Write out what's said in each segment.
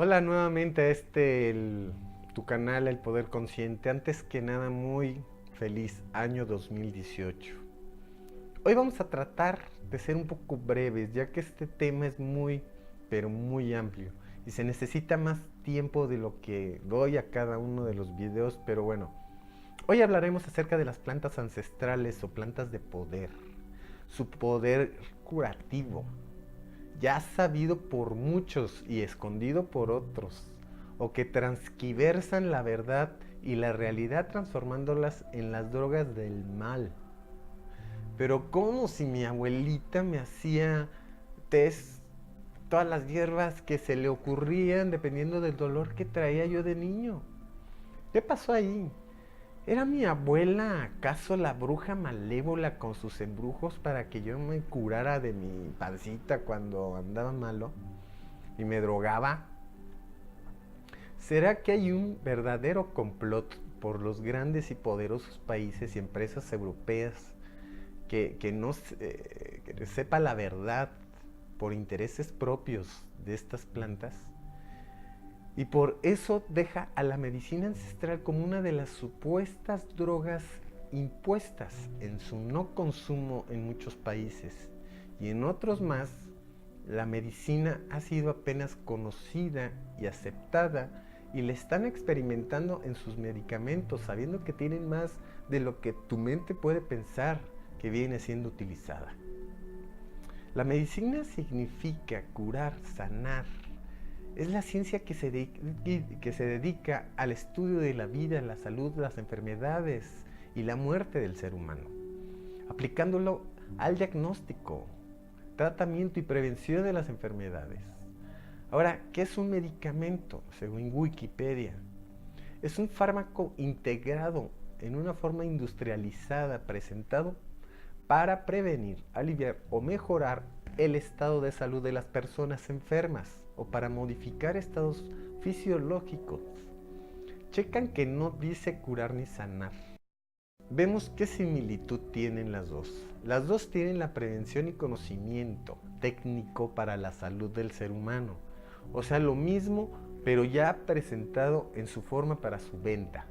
Hola nuevamente a tu canal El Poder Consciente. Antes que nada, muy feliz año 2018. Hoy vamos a tratar de ser un poco breves, ya que este tema es muy, pero muy amplio y se necesita más tiempo de lo que doy a cada uno de los videos, pero bueno, hoy hablaremos acerca de las plantas ancestrales o plantas de poder, su poder curativo, ya sabido por muchos y escondido por otros, o que transquiversan la verdad y la realidad transformándolas en las drogas del mal. Pero como si mi abuelita me hacía test todas las hierbas que se le ocurrían dependiendo del dolor que traía yo de niño. ¿Qué pasó ahí? ¿Era mi abuela acaso la bruja malévola con sus embrujos para que yo me curara de mi pancita cuando andaba malo y me drogaba? ¿Será que hay un verdadero complot por los grandes y poderosos países y empresas europeas que no que sepa la verdad por intereses propios de estas plantas? Y por eso deja a la medicina ancestral como una de las supuestas drogas impuestas en su no consumo en muchos países. Y en otros más, la medicina ha sido apenas conocida y aceptada y la están experimentando en sus medicamentos, sabiendo que tienen más de lo que tu mente puede pensar que viene siendo utilizada. La medicina significa curar, sanar. Es la ciencia que se dedica al estudio de la vida, la salud, las enfermedades y la muerte del ser humano, aplicándolo al diagnóstico, tratamiento y prevención de las enfermedades. Ahora, ¿qué es un medicamento? Según Wikipedia, es un fármaco integrado en una forma industrializada, presentado para prevenir, aliviar o mejorar el estado de salud de las personas enfermas o para modificar estados fisiológicos. Checan que no dice curar ni sanar. Vemos qué similitud tienen las dos. Las dos tienen la prevención y conocimiento técnico para la salud del ser humano. O sea, lo mismo, pero ya presentado en su forma para su venta.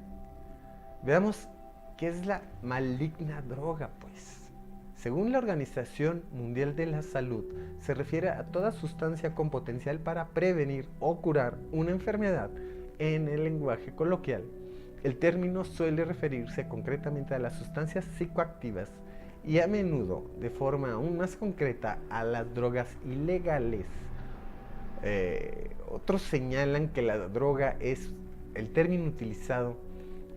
Veamos qué es la maligna droga, pues. Según la Organización Mundial de la Salud, se refiere a toda sustancia con potencial para prevenir o curar una enfermedad. En el lenguaje coloquial, el término suele referirse concretamente a las sustancias psicoactivas y a menudo, de forma aún más concreta, a las drogas ilegales. Otros señalan que la droga es el término utilizado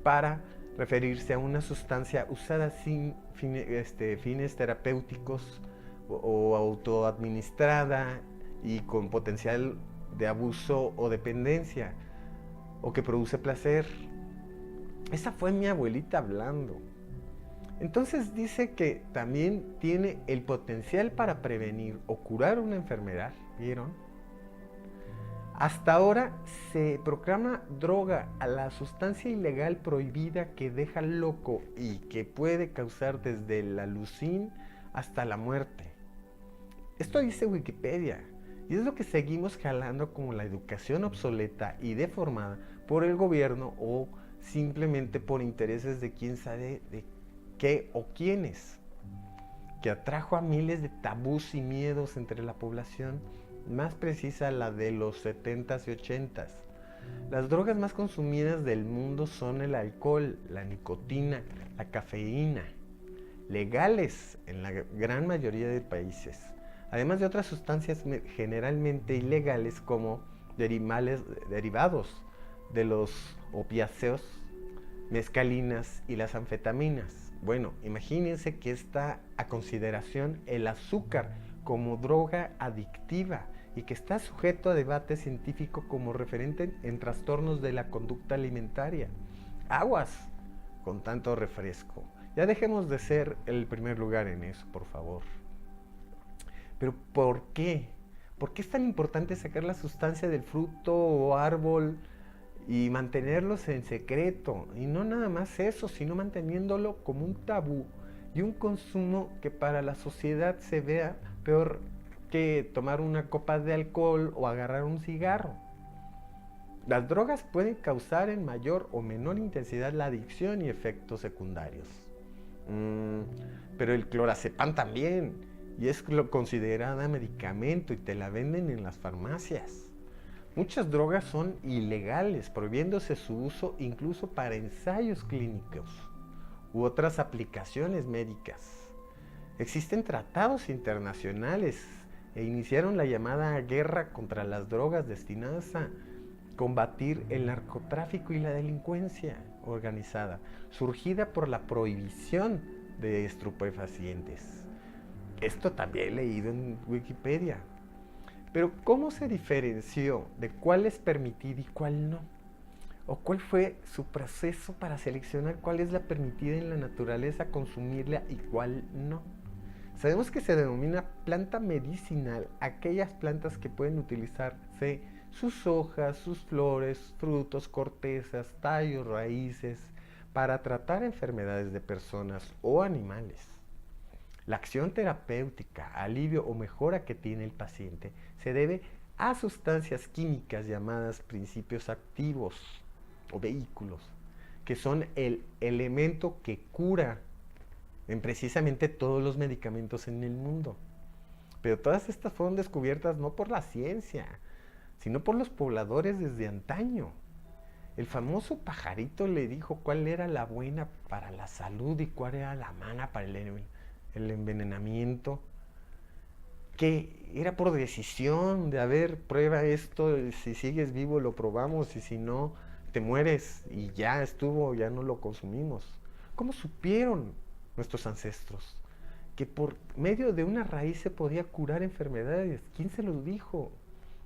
para referirse a una sustancia usada sin fines terapéuticos o autoadministrada y con potencial de abuso o dependencia, o que produce placer. Esa fue mi abuelita hablando. Entonces dice que también tiene el potencial para prevenir o curar una enfermedad, ¿vieron? Hasta ahora se proclama droga a la sustancia ilegal prohibida que deja loco y que puede causar desde el alucin hasta la muerte. Esto dice Wikipedia y es lo que seguimos jalando como la educación obsoleta y deformada por el gobierno o simplemente por intereses de quién sabe de qué o quiénes, que atrajo a miles de tabús y miedos entre la población, más precisa la de los 70s y 80s. Las drogas más consumidas del mundo son el alcohol, la nicotina, la cafeína, legales en la gran mayoría de países, además de otras sustancias generalmente ilegales como derivados de los opiáceos, mescalinas y las anfetaminas. Bueno, imagínense que está a consideración el azúcar como droga adictiva y que está sujeto a debate científico como referente en trastornos de la conducta alimentaria. Aguas con tanto refresco. Ya dejemos de ser el primer lugar en eso, por favor. Pero ¿por qué? ¿Por qué es tan importante sacar la sustancia del fruto o árbol y mantenerlos en secreto? Y no nada más eso, sino manteniéndolo como un tabú y un consumo que para la sociedad se vea peor que tomar una copa de alcohol o agarrar un cigarro. Las drogas pueden causar en mayor o menor intensidad la adicción y efectos secundarios. Pero el clorazepam también, y es considerada medicamento y te la venden en las farmacias. Muchas drogas son ilegales, prohibiéndose su uso incluso para ensayos clínicos u otras aplicaciones médicas. Existen tratados internacionales e iniciaron la llamada guerra contra las drogas destinadas a combatir el narcotráfico y la delincuencia organizada, surgida por la prohibición de estupefacientes. Esto también he leído en Wikipedia. Pero ¿cómo se diferenció de cuál es permitido y cuál no? ¿O cuál fue su proceso para seleccionar cuál es la permitida en la naturaleza, consumirla y cuál no? Sabemos que se denomina planta medicinal aquellas plantas que pueden utilizarse sus hojas, sus flores, frutos, cortezas, tallos, raíces, para tratar enfermedades de personas o animales. La acción terapéutica, alivio o mejora que tiene el paciente se debe a sustancias químicas llamadas principios activos o vehículos, que son el elemento que cura en precisamente todos los medicamentos en el mundo. Pero todas estas fueron descubiertas no por la ciencia, sino por los pobladores desde antaño. El famoso pajarito le dijo cuál era la buena para la salud y cuál era la mala para el envenenamiento, que era por decisión de, a ver, prueba esto, si sigues vivo lo probamos y si no, te mueres y ya estuvo, ya no lo consumimos. ¿Cómo supieron nuestros ancestros que por medio de una raíz se podía curar enfermedades? ¿Quién se los dijo?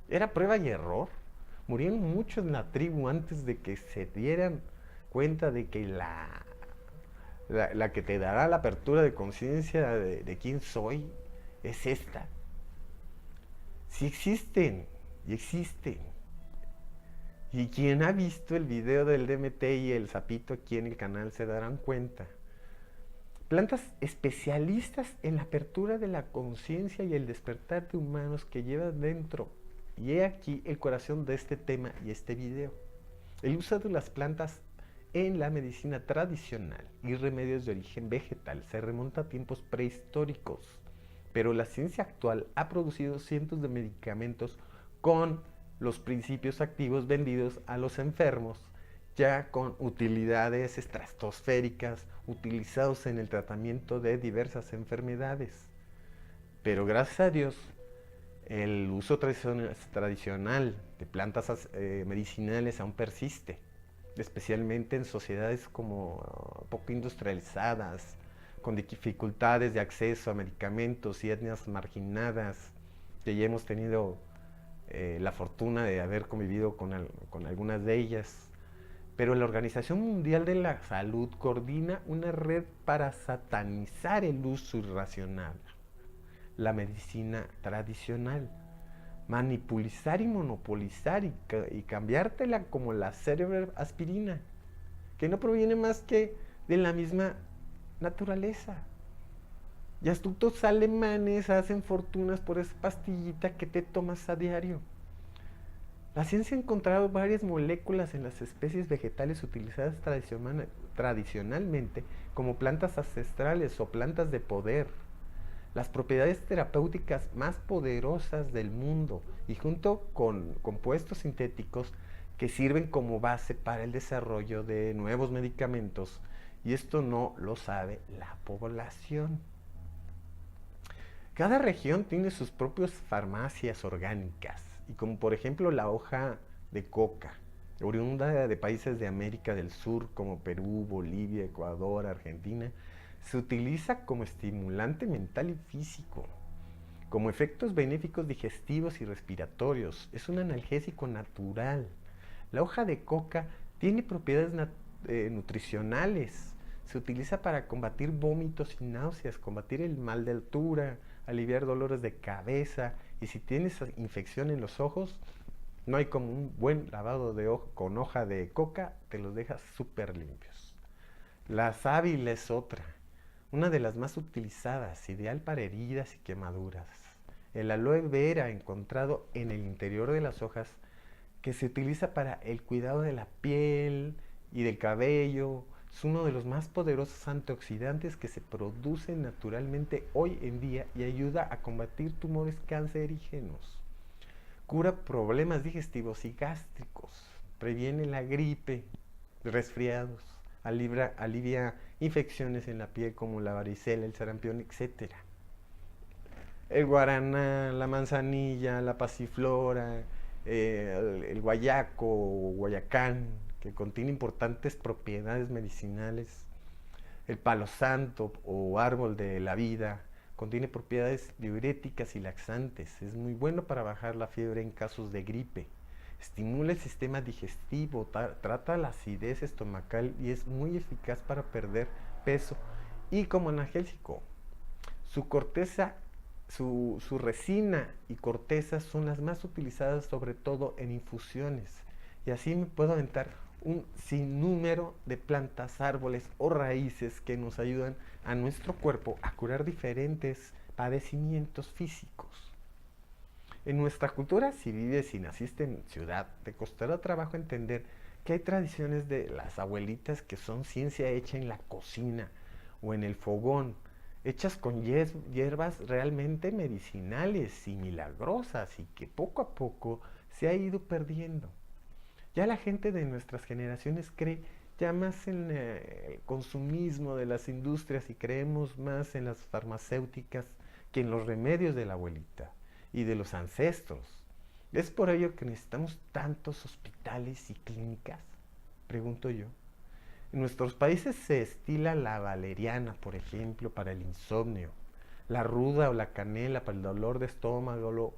¿Era prueba y error? Murieron muchos en la tribu antes de que se dieran cuenta de que la que te dará la apertura de conciencia de quién soy es esta. Sí existen, y existen. Y quien ha visto el video del DMT y el sapito aquí en el canal se darán cuenta. Plantas especialistas en la apertura de la conciencia y el despertar de humanos que llevan dentro. Y he aquí el corazón de este tema y este video. El uso de las plantas en la medicina tradicional y remedios de origen vegetal se remonta a tiempos prehistóricos, pero la ciencia actual ha producido cientos de medicamentos con los principios activos vendidos a los enfermos, ya con utilidades estratosféricas utilizados en el tratamiento de diversas enfermedades. Pero gracias a Dios, el uso tradicional de plantas medicinales aún persiste, especialmente en sociedades como poco industrializadas, con dificultades de acceso a medicamentos y etnias marginadas, que ya hemos tenido la fortuna de haber convivido con algunas de ellas. Pero la Organización Mundial de la Salud coordina una red para satanizar el uso irracional, la medicina tradicional, manipulizar y monopolizar y cambiártela como la célebre aspirina, que no proviene más que de la misma naturaleza. Y astutos alemanes hacen fortunas por esa pastillita que te tomas a diario. La ciencia ha encontrado varias moléculas en las especies vegetales utilizadas tradicionalmente como plantas ancestrales o plantas de poder, las propiedades terapéuticas más poderosas del mundo, y junto con compuestos sintéticos que sirven como base para el desarrollo de nuevos medicamentos, y esto no lo sabe la población. Cada región tiene sus propias farmacias orgánicas, y como por ejemplo la hoja de coca, oriunda de países de América del Sur como Perú, Bolivia, Ecuador, Argentina, se utiliza como estimulante mental y físico, como efectos benéficos digestivos y respiratorios. Es un analgésico natural. La hoja de coca tiene propiedades nutricionales. Se utiliza para combatir vómitos y náuseas, combatir el mal de altura, aliviar dolores de cabeza, y si tienes infección en los ojos, no hay como un buen lavado de ojo con hoja de coca, te los dejas súper limpios. La sábila es otra, una de las más utilizadas, ideal para heridas y quemaduras. El aloe vera encontrado en el interior de las hojas que se utiliza para el cuidado de la piel y del cabello. Es uno de los más poderosos antioxidantes que se producen naturalmente hoy en día y ayuda a combatir tumores cancerígenos. Cura problemas digestivos y gástricos. Previene la gripe, resfriados. Alivia infecciones en la piel como la varicela, el sarampión, etc. El guaraná, la manzanilla, la pasiflora, el guayaco o guayacán, que contiene importantes propiedades medicinales. El palo santo o árbol de la vida contiene propiedades diuréticas y laxantes. Es muy bueno para bajar la fiebre en casos de gripe. Estimula el sistema digestivo, trata la acidez estomacal y es muy eficaz para perder peso. Y como analgésico, su corteza, su resina y corteza son las más utilizadas sobre todo en infusiones. Y así me puedo aventar un sinnúmero de plantas, árboles o raíces que nos ayudan a nuestro cuerpo a curar diferentes padecimientos físicos. En nuestra cultura, si vives y naciste en ciudad, te costará trabajo entender que hay tradiciones de las abuelitas que son ciencia hecha en la cocina o en el fogón, hechas con hierbas realmente medicinales y milagrosas y que poco a poco se ha ido perdiendo. Ya la gente de nuestras generaciones cree ya más en el consumismo de las industrias y creemos más en las farmacéuticas que en los remedios de la abuelita y de los ancestros. ¿Es por ello que necesitamos tantos hospitales y clínicas? Pregunto yo. En nuestros países se estila la valeriana, por ejemplo, para el insomnio, la ruda o la canela para el dolor de estómago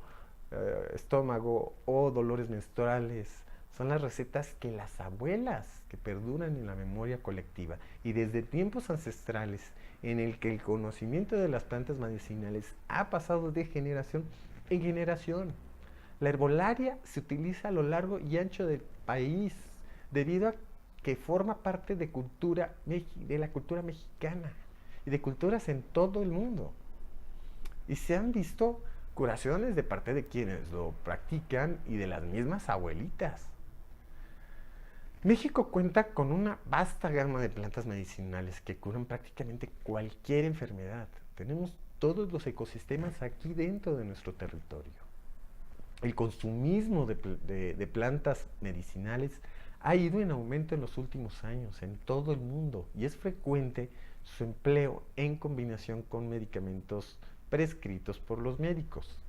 o dolores menstruales. Son las recetas que las abuelas, que perduran en la memoria colectiva y desde tiempos ancestrales en el que el conocimiento de las plantas medicinales ha pasado de generación en generación. La herbolaria se utiliza a lo largo y ancho del país debido a que forma parte de la cultura mexicana y de culturas en todo el mundo. Y se han visto curaciones de parte de quienes lo practican y de las mismas abuelitas. México cuenta con una vasta gama de plantas medicinales que curan prácticamente cualquier enfermedad. Tenemos todos los ecosistemas aquí dentro de nuestro territorio. El consumismo de plantas medicinales ha ido en aumento en los últimos años en todo el mundo y es frecuente su empleo en combinación con medicamentos prescritos por los médicos.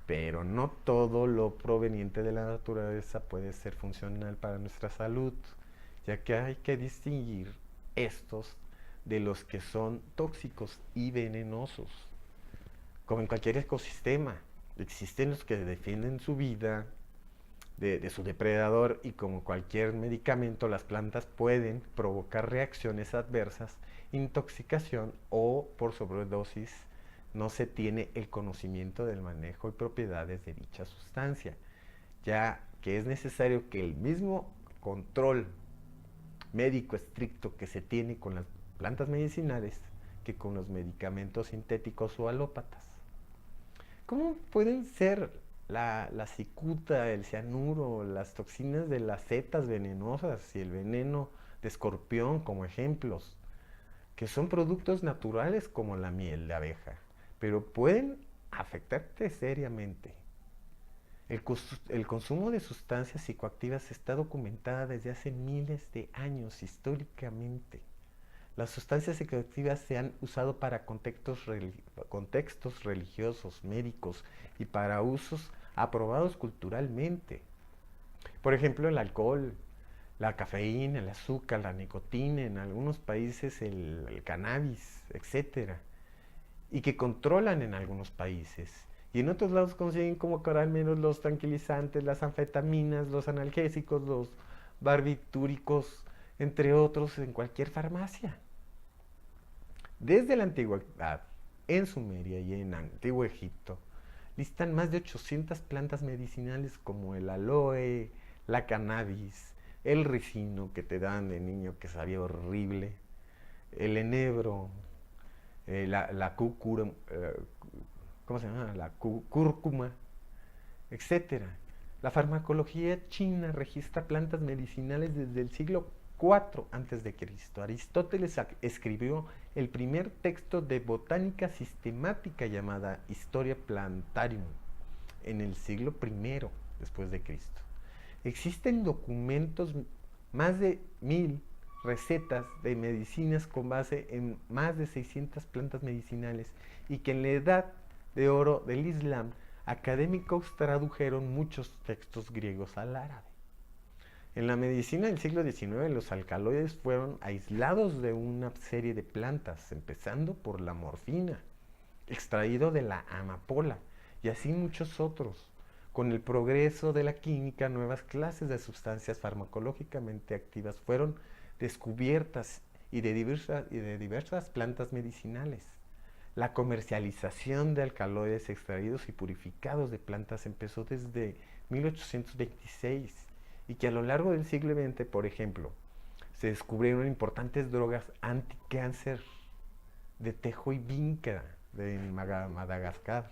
Pero no todo lo proveniente de la naturaleza puede ser funcional para nuestra salud, ya que hay que distinguir estos de los que son tóxicos y venenosos. Como en cualquier ecosistema, existen los que defienden su vida de su depredador y como cualquier medicamento, las plantas pueden provocar reacciones adversas, intoxicación o por sobredosis. No se tiene el conocimiento del manejo y propiedades de dicha sustancia, ya que es necesario que el mismo control médico estricto que se tiene con las plantas medicinales que con los medicamentos sintéticos o alópatas. ¿Cómo pueden ser la cicuta, el cianuro, las toxinas de las setas venenosas y el veneno de escorpión como ejemplos, que son productos naturales como la miel de abeja, pero pueden afectarte seriamente? El consumo de sustancias psicoactivas está documentada desde hace miles de años históricamente. Las sustancias psicoactivas se han usado para contextos religiosos, médicos y para usos aprobados culturalmente. Por ejemplo, el alcohol, la cafeína, el azúcar, la nicotina, en algunos países el cannabis, etcétera, y que controlan en algunos países. Y en otros lados consiguen como al menos los tranquilizantes, las anfetaminas, los analgésicos, los barbitúricos, entre otros, en cualquier farmacia. Desde la antigüedad, en Sumeria y en Antiguo Egipto, listan más de 800 plantas medicinales como el aloe, la cannabis, el ricino que te dan de niño que sabía horrible, el enebro, la ¿cómo se llama? La cúrcuma, etcétera. La farmacología china registra plantas medicinales desde el siglo IV a.C. Aristóteles escribió el primer texto de botánica sistemática llamada Historia Plantarium en el siglo I después de Cristo. Existen documentos, más de 1000 recetas de medicinas con base en más de 600 plantas medicinales, y que en la edad de oro del Islam, académicos tradujeron muchos textos griegos al árabe. En la medicina del siglo XIX, los alcaloides fueron aislados de una serie de plantas, empezando por la morfina, extraído de la amapola, y así muchos otros. Con el progreso de la química, nuevas clases de sustancias farmacológicamente activas fueron descubiertas y de diversas plantas medicinales. La comercialización de alcaloides extraídos y purificados de plantas empezó desde 1826, y que a lo largo del siglo XX, por ejemplo, se descubrieron importantes drogas anticáncer de tejo y vinca de Madagascar.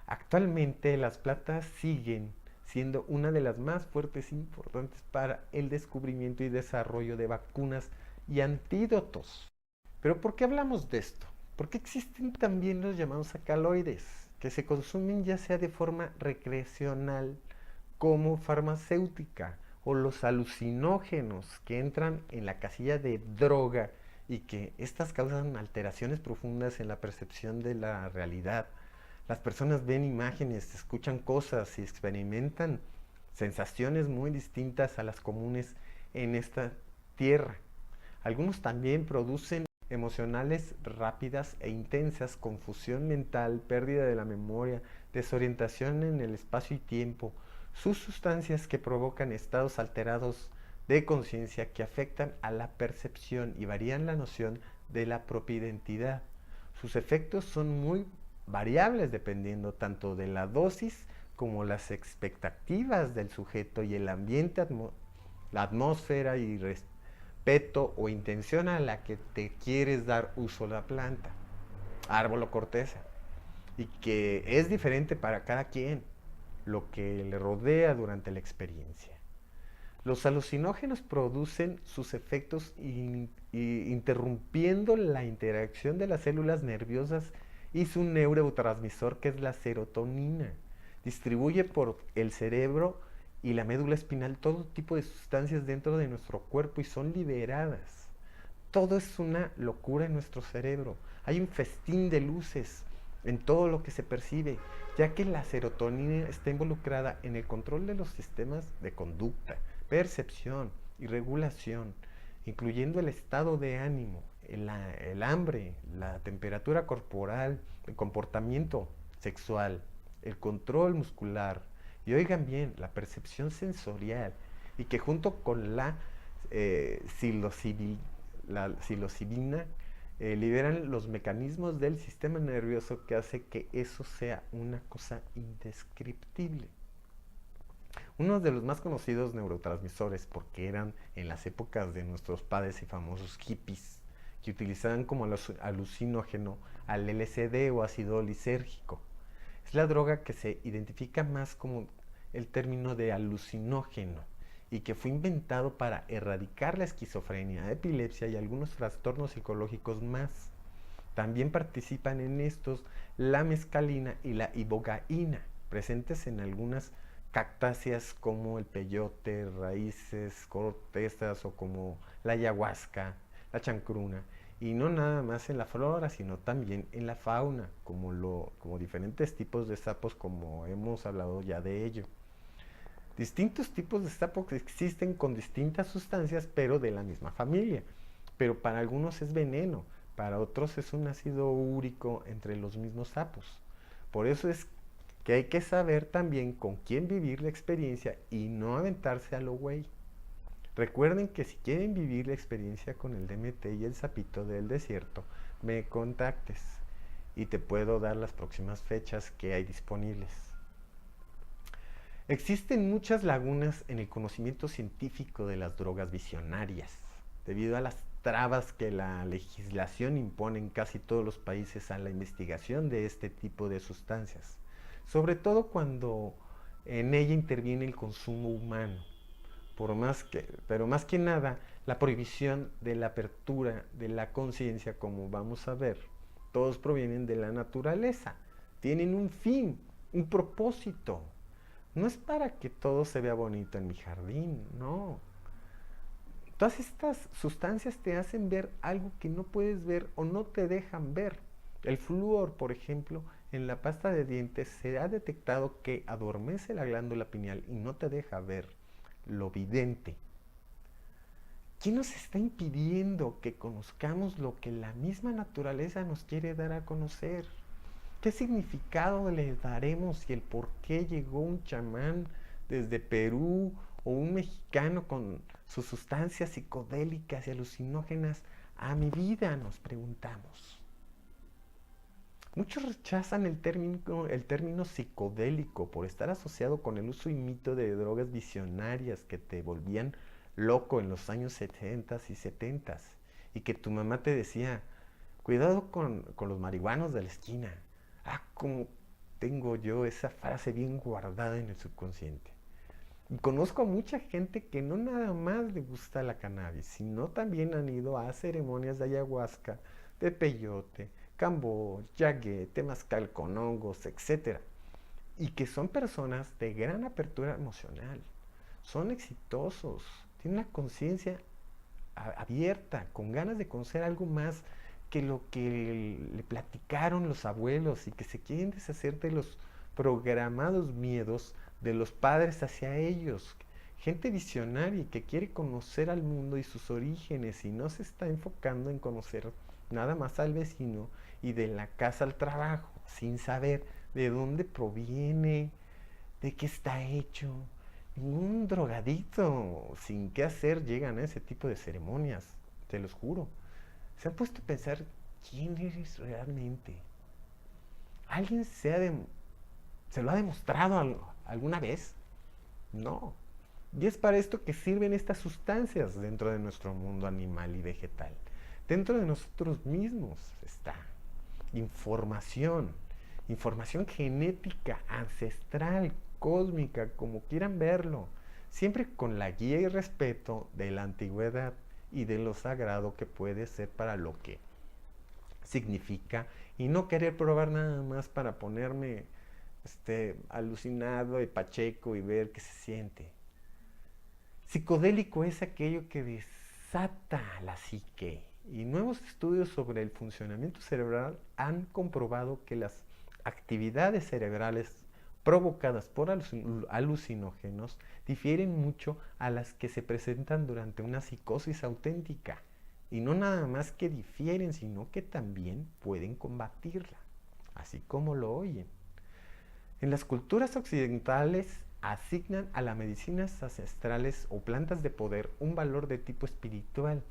Actualmente las plantas siguen siendo una de las más fuertes e importantes para el descubrimiento y desarrollo de vacunas y antídotos. Pero ¿por qué hablamos de esto? Porque existen también los llamados alcaloides, que se consumen ya sea de forma recreacional como farmacéutica, o los alucinógenos, que entran en la casilla de droga y que estas causan alteraciones profundas en la percepción de la realidad. Las personas ven imágenes, escuchan cosas y experimentan sensaciones muy distintas a las comunes en esta tierra. Algunos también producen emocionales rápidas e intensas, confusión mental, pérdida de la memoria, desorientación en el espacio y tiempo. Sus sustancias que provocan estados alterados de conciencia que afectan a la percepción y varían la noción de la propia identidad. Sus efectos son muy variables dependiendo tanto de la dosis como las expectativas del sujeto y el ambiente, la atmósfera y respeto o intención a la que te quieres dar uso a la planta, árbol o corteza, y que es diferente para cada quien lo que le rodea durante la experiencia. Los alucinógenos producen sus efectos interrumpiendo la interacción de las células nerviosas y su neurotransmisor, que es la serotonina. Distribuye por el cerebro y la médula espinal todo tipo de sustancias dentro de nuestro cuerpo y son liberadas. Todo es una locura en nuestro cerebro. Hay un festín de luces en todo lo que se percibe, ya que la serotonina está involucrada en el control de los sistemas de conducta, percepción y regulación, incluyendo el estado de ánimo, el hambre, la temperatura corporal, el comportamiento sexual, el control muscular y, oigan bien, la percepción sensorial, y que junto con la psilocibina liberan los mecanismos del sistema nervioso que hace que eso sea una cosa indescriptible. Uno de los más conocidos neurotransmisores, porque eran en las épocas de nuestros padres y famosos hippies, que utilizaban como alucinógeno al LSD o ácido lisérgico. Es la droga que se identifica más como el término de alucinógeno, y que fue inventado para erradicar la esquizofrenia, epilepsia y algunos trastornos psicológicos más. También participan en estos la mescalina y la ibogaína, presentes en algunas cactáceas como el peyote, raíces, cortezas, o como la ayahuasca, la chancruna, y no nada más en la flora, sino también en la fauna, como diferentes tipos de sapos, como hemos hablado ya de ello. Distintos tipos de sapos existen con distintas sustancias, pero de la misma familia. Pero para algunos es veneno, para otros es un ácido úrico entre los mismos sapos. Por eso es que hay que saber también con quién vivir la experiencia y no aventarse a lo güey. Recuerden que si quieren vivir la experiencia con el DMT y el sapito del desierto, me contactes y te puedo dar las próximas fechas que hay disponibles. Existen muchas lagunas en el conocimiento científico de las drogas visionarias, debido a las trabas que la legislación impone en casi todos los países a la investigación de este tipo de sustancias, sobre todo cuando en ella interviene el consumo humano. Pero más que nada, la prohibición de la apertura de la conciencia, como vamos a ver, todos provienen de la naturaleza, tienen un fin, un propósito. No es para que todo se vea bonito en mi jardín, no. Todas estas sustancias te hacen ver algo que no puedes ver o no te dejan ver. El flúor, por ejemplo, en la pasta de dientes se ha detectado que adormece la glándula pineal y no te deja ver lo vidente. ¿Quién nos está impidiendo que conozcamos lo que la misma naturaleza nos quiere dar a conocer? ¿Qué significado le daremos y el por qué llegó un chamán desde Perú o un mexicano con sus sustancias psicodélicas y alucinógenas a mi vida? Nos preguntamos. Muchos rechazan el término psicodélico por estar asociado con el uso y mito de drogas visionarias que te volvían loco en los años 70 y 70 y que tu mamá te decía, cuidado con los marihuanos de la esquina. Ah, como tengo yo esa frase bien guardada en el subconsciente. Y conozco a mucha gente que no nada más le gusta la cannabis, sino también han ido a ceremonias de ayahuasca, de peyote, cambó, yagué, temazcal con hongos, etc. Y que son personas de gran apertura emocional. Son exitosos, tienen una conciencia abierta, con ganas de conocer algo más que lo que le platicaron los abuelos y que se quieren deshacer de los programados miedos de los padres hacia ellos. Gente visionaria que quiere conocer al mundo y sus orígenes y no se está enfocando en conocer nada más al vecino y de la casa al trabajo, sin saber de dónde proviene, de qué está hecho. Ningún drogadito sin qué hacer llegan a ese tipo de ceremonias, te los juro. Se han puesto a pensar quién eres realmente. ¿Alguien se lo ha demostrado alguna vez? No. Y es para esto que sirven estas sustancias dentro de nuestro mundo animal y vegetal. Dentro de nosotros mismos está información, información genética, ancestral, cósmica, como quieran verlo, siempre con la guía y respeto de la antigüedad y de lo sagrado que puede ser para lo que significa y no querer probar nada más para ponerme alucinado y pacheco y ver qué se siente. Psicodélico es aquello que desata la psique y nuevos estudios sobre el funcionamiento cerebral han comprobado que las actividades cerebrales provocadas por alucinógenos difieren mucho a las que se presentan durante una psicosis auténtica. Y no nada más que difieren, sino que también pueden combatirla, así como lo oyen. En las culturas occidentales asignan a las medicinas ancestrales o plantas de poder un valor de tipo espiritual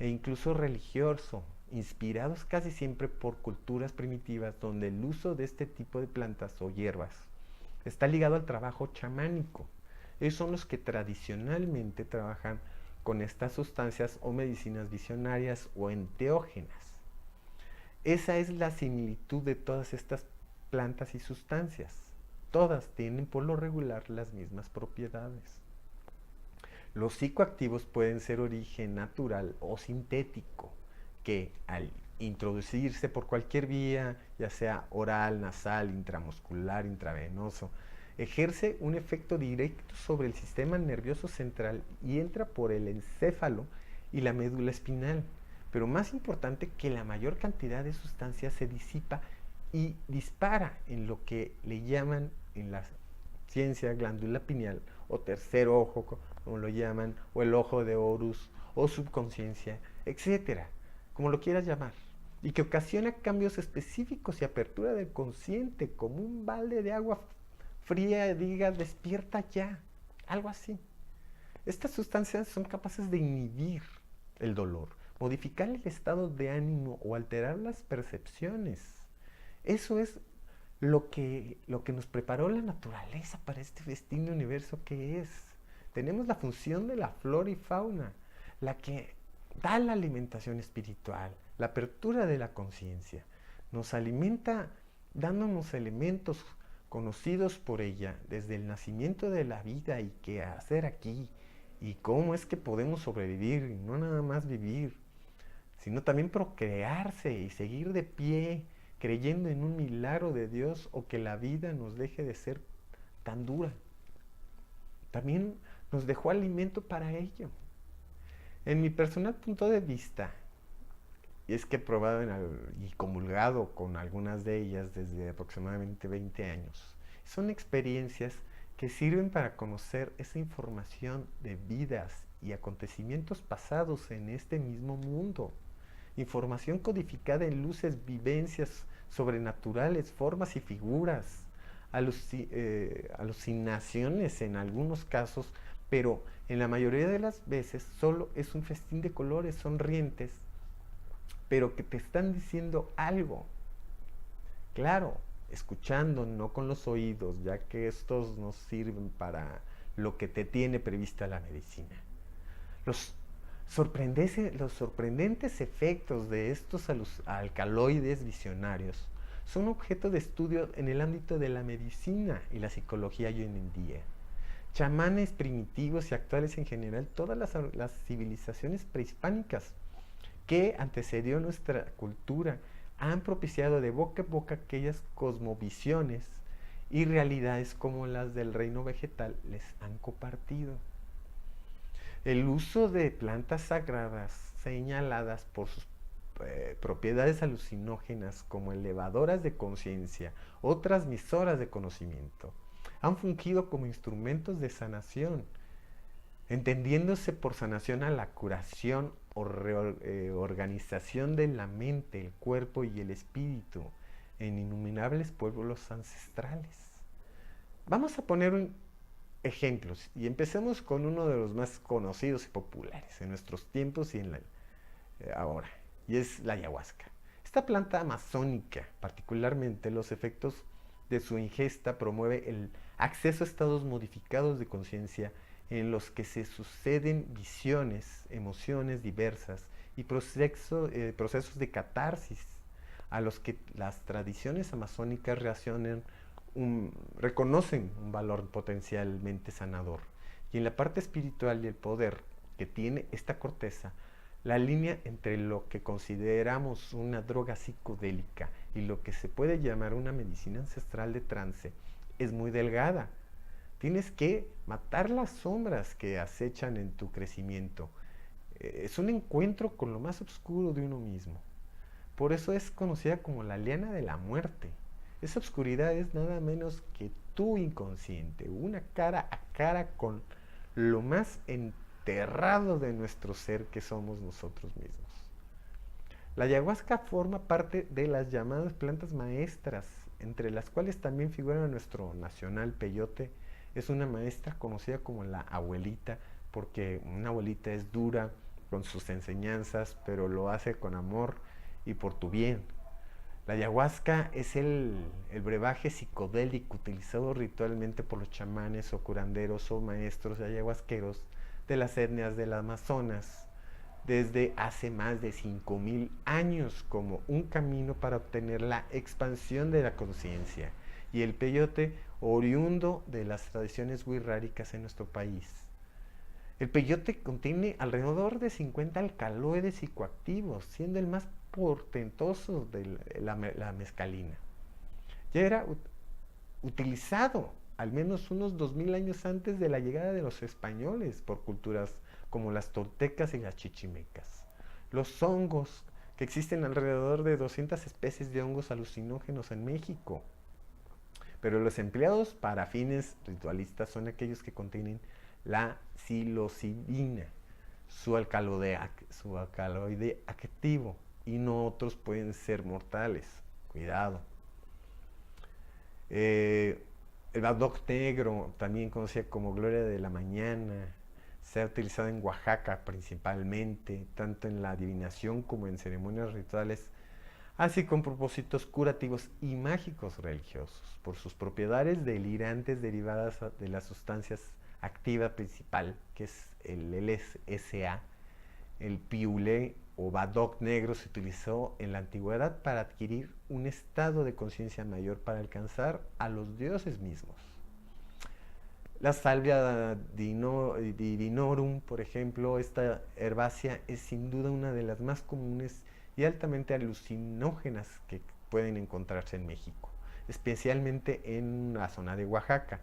e incluso religioso, inspirados casi siempre por culturas primitivas donde el uso de este tipo de plantas o hierbas está ligado al trabajo chamánico. Ellos son los que tradicionalmente trabajan con estas sustancias o medicinas visionarias o enteógenas. Esa es la similitud de todas estas plantas y sustancias. Todas tienen por lo regular las mismas propiedades. Los psicoactivos pueden ser origen natural o sintético, que al introducirse por cualquier vía, ya sea oral, nasal, intramuscular, intravenoso, ejerce un efecto directo sobre el sistema nervioso central y entra por el encéfalo y la médula espinal. Pero más importante, que la mayor cantidad de sustancia se disipa y dispara en lo que le llaman en la ciencia glándula pineal o tercer ojo, como lo llaman, o el ojo de Horus o subconsciencia, etcétera, como lo quieras llamar, y que ocasiona cambios específicos y apertura del consciente, como un balde de agua fría, diga, despierta ya, algo así. Estas sustancias son capaces de inhibir el dolor, modificar el estado de ánimo o alterar las percepciones. Eso es lo que nos preparó la naturaleza para este festín de universo que es. Tenemos la función de la flora y fauna, la que da la alimentación espiritual, la apertura de la conciencia. Nos alimenta dándonos elementos conocidos por ella desde el nacimiento de la vida y qué hacer aquí y cómo es que podemos sobrevivir y no nada más vivir, sino también procrearse y seguir de pie creyendo en un milagro de Dios o que la vida nos deje de ser tan dura. También nos dejó alimento para ello. En mi personal punto de vista, y es que he probado y comulgado con algunas de ellas desde aproximadamente 20 años, son experiencias que sirven para conocer esa información de vidas y acontecimientos pasados en este mismo mundo. Información codificada en luces, vivencias sobrenaturales, formas y figuras, alucinaciones en algunos casos, pero en la mayoría de las veces solo es un festín de colores sonrientes, pero que te están diciendo algo. Claro, escuchando, no con los oídos, ya que estos no sirven para lo que te tiene prevista la medicina. Los sorprendentes efectos de estos alcaloides visionarios son objeto de estudio en el ámbito de la medicina y la psicología hoy en día. Chamanes primitivos y actuales en general, todas las civilizaciones prehispánicas que antecedió nuestra cultura han propiciado de boca en boca aquellas cosmovisiones y realidades como las del reino vegetal les han compartido. El uso de plantas sagradas señaladas por sus propiedades alucinógenas como elevadoras de conciencia o transmisoras de conocimiento han fungido como instrumentos de sanación, entendiéndose por sanación a la curación o reorganización de la mente, el cuerpo y el espíritu en innumerables pueblos ancestrales. Vamos a poner ejemplos y empecemos con uno de los más conocidos y populares en nuestros tiempos y ahora, y es la ayahuasca. Esta planta amazónica, particularmente los efectos de su ingesta, promueve el acceso a estados modificados de conciencia en los que se suceden visiones, emociones diversas y procesos de catarsis a los que las tradiciones amazónicas reconocen un valor potencialmente sanador. Y en la parte espiritual y el poder que tiene esta corteza, la línea entre lo que consideramos una droga psicodélica y lo que se puede llamar una medicina ancestral de trance es muy delgada. Tienes que matar las sombras que acechan en tu crecimiento. Es un encuentro con lo más oscuro de uno mismo. Por eso es conocida como la liana de la muerte. Esa oscuridad es nada menos que tu inconsciente, una cara a cara con lo más enterrado de nuestro ser que somos nosotros mismos. La ayahuasca forma parte de las llamadas plantas maestras, entre las cuales también figura nuestro nacional peyote. Es una maestra conocida como la abuelita, porque una abuelita es dura con sus enseñanzas, pero lo hace con amor y por tu bien. La ayahuasca es el brebaje psicodélico utilizado ritualmente por los chamanes o curanderos o maestros ayahuasqueros de las etnias del Amazonas desde hace más de 5000 años como un camino para obtener la expansión de la conciencia, y el peyote oriundo de las tradiciones wixárikas en nuestro país. El peyote contiene alrededor de 50 alcaloides psicoactivos, siendo el más portentoso de la mescalina. Ya era utilizado al menos unos 2000 años antes de la llegada de los españoles por culturas como las toltecas y las chichimecas. Los hongos, que existen alrededor de 200 especies de hongos alucinógenos en México, pero los empleados para fines ritualistas son aquellos que contienen la psilocibina, su alcaloide activo, y no otros pueden ser mortales. Cuidado. El badoc negro, también conocido como gloria de la mañana, se ha utilizado en Oaxaca principalmente, tanto en la adivinación como en ceremonias rituales, así con propósitos curativos y mágicos religiosos, por sus propiedades delirantes derivadas de las sustancias activa principal, que es el LSA, el piulé o Badok negro se utilizó en la antigüedad para adquirir un estado de conciencia mayor para alcanzar a los dioses mismos. La salvia divinorum, por ejemplo, esta herbácea es sin duda una de las más comunes y altamente alucinógenas que pueden encontrarse en México, especialmente en la zona de Oaxaca.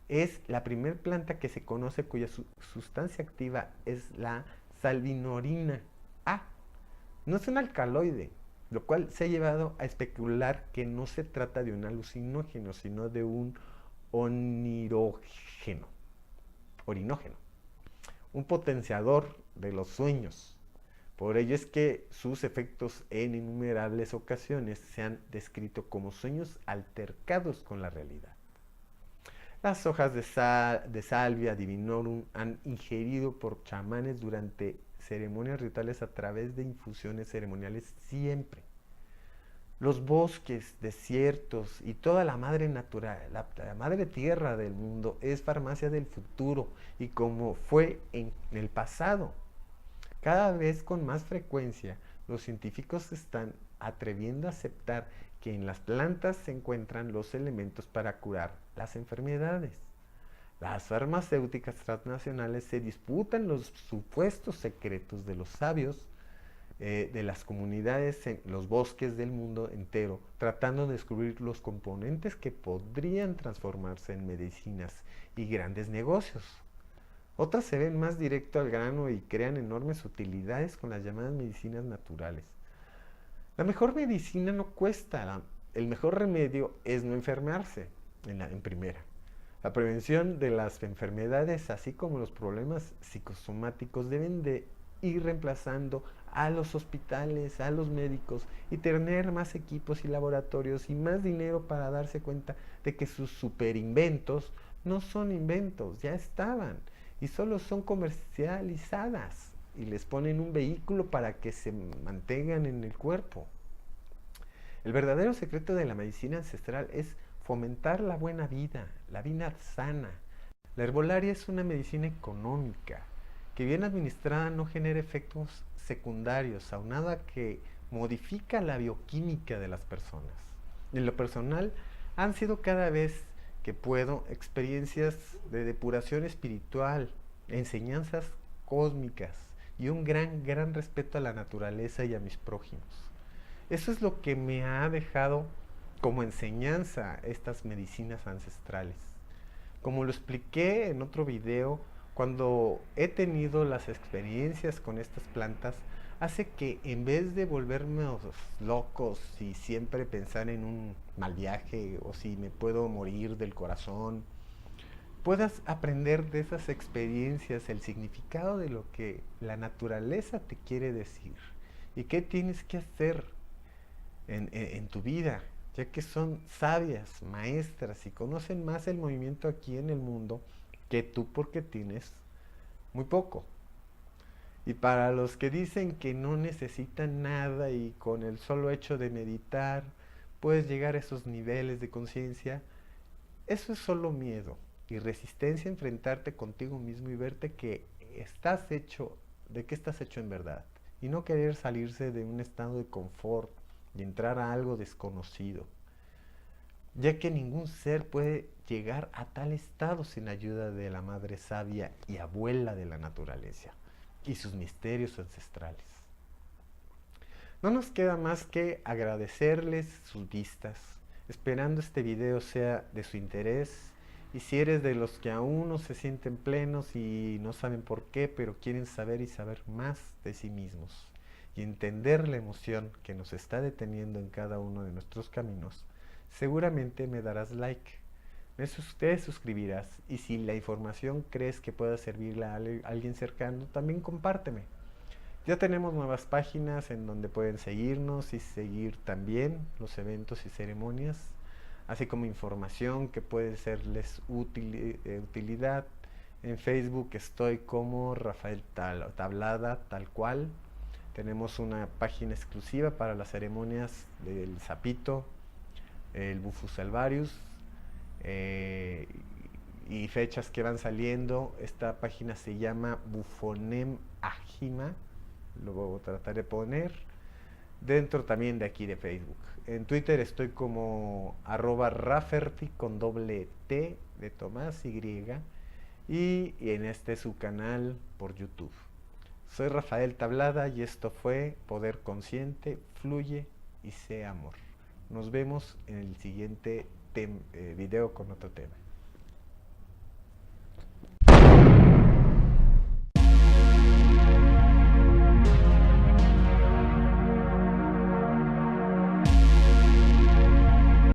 Es la primera planta que se conoce cuya sustancia activa es la salvinorina A. No es un alcaloide, lo cual se ha llevado a especular que no se trata de un alucinógeno, sino de un orinógeno, un potenciador de los sueños. Por ello es que sus efectos en innumerables ocasiones se han descrito como sueños altercados con la realidad. Las hojas de Salvia divinorum han ingerido por chamanes durante ceremonias rituales a través de infusiones ceremoniales siempre. Los bosques, desiertos y toda la madre natural, la madre tierra del mundo es farmacia del futuro y como fue en el pasado. Cada vez con más frecuencia los científicos se están atreviendo a aceptar que en las plantas se encuentran los elementos para curar las enfermedades. Las farmacéuticas transnacionales se disputan los supuestos secretos de los sabios de las comunidades en los bosques del mundo entero, tratando de descubrir los componentes que podrían transformarse en medicinas y grandes negocios. Otras se ven más directo al grano y crean enormes utilidades con las llamadas medicinas naturales. La mejor medicina no cuesta, el mejor remedio es no enfermarse, en primera. La prevención de las enfermedades, así como los problemas psicosomáticos, deben de ir reemplazando a los hospitales, a los médicos y tener más equipos y laboratorios y más dinero para darse cuenta de que sus superinventos no son inventos, ya estaban y solo son comercializadas y les ponen un vehículo para que se mantengan en el cuerpo. El verdadero secreto de la medicina ancestral es fomentar la buena vida, la vida sana. La herbolaria es una medicina económica que bien administrada no genera efectos secundarios, aunado a que modifica la bioquímica de las personas. En lo personal, han sido cada vez que puedo experiencias de depuración espiritual, enseñanzas cósmicas y un gran respeto a la naturaleza y a mis prójimos. Eso es lo que me ha dejado como enseñanza estas medicinas ancestrales. Como lo expliqué en otro video, cuando he tenido las experiencias con estas plantas, hace que en vez de volverme locos y siempre pensar en un mal viaje o si me puedo morir del corazón, puedas aprender de esas experiencias el significado de lo que la naturaleza te quiere decir y qué tienes que hacer en tu vida, ya que son sabias, maestras y conocen más el movimiento aquí en el mundo que tú porque tienes muy poco. Y para los que dicen que no necesitan nada y con el solo hecho de meditar puedes llegar a esos niveles de conciencia, eso es solo miedo y resistencia a enfrentarte contigo mismo y verte que estás hecho, de qué estás hecho en verdad. Y no querer salirse de un estado de confort y entrar a algo desconocido, ya que ningún ser puede llegar a tal estado sin ayuda de la madre sabia y abuela de la naturaleza y sus misterios ancestrales. No nos queda más que agradecerles sus vistas, esperando este video sea de su interés, y si eres de los que aún no se sienten plenos y no saben por qué, pero quieren saber y saber más de sí mismos y entender la emoción que nos está deteniendo en cada uno de nuestros caminos, seguramente me darás like, te suscribirás y si la información crees que pueda servirle a alguien cercano, también compárteme. Ya tenemos nuevas páginas en donde pueden seguirnos y seguir también los eventos y ceremonias, así como información que puede serles utilidad. En Facebook estoy como Rafael Tablada, tal cual. Tenemos una página exclusiva para las ceremonias del sapito, el Bufus alvarius, y fechas que van saliendo. Esta página se llama Bufonem Agima, lo trataré de poner dentro también de aquí de Facebook. En Twitter estoy como @Rafferty con doble T de Tomás y en este su canal por YouTube. Soy Rafael Tablada y esto fue Poder Consciente, Fluye y Sé Amor. Nos vemos en el siguiente video con otro tema.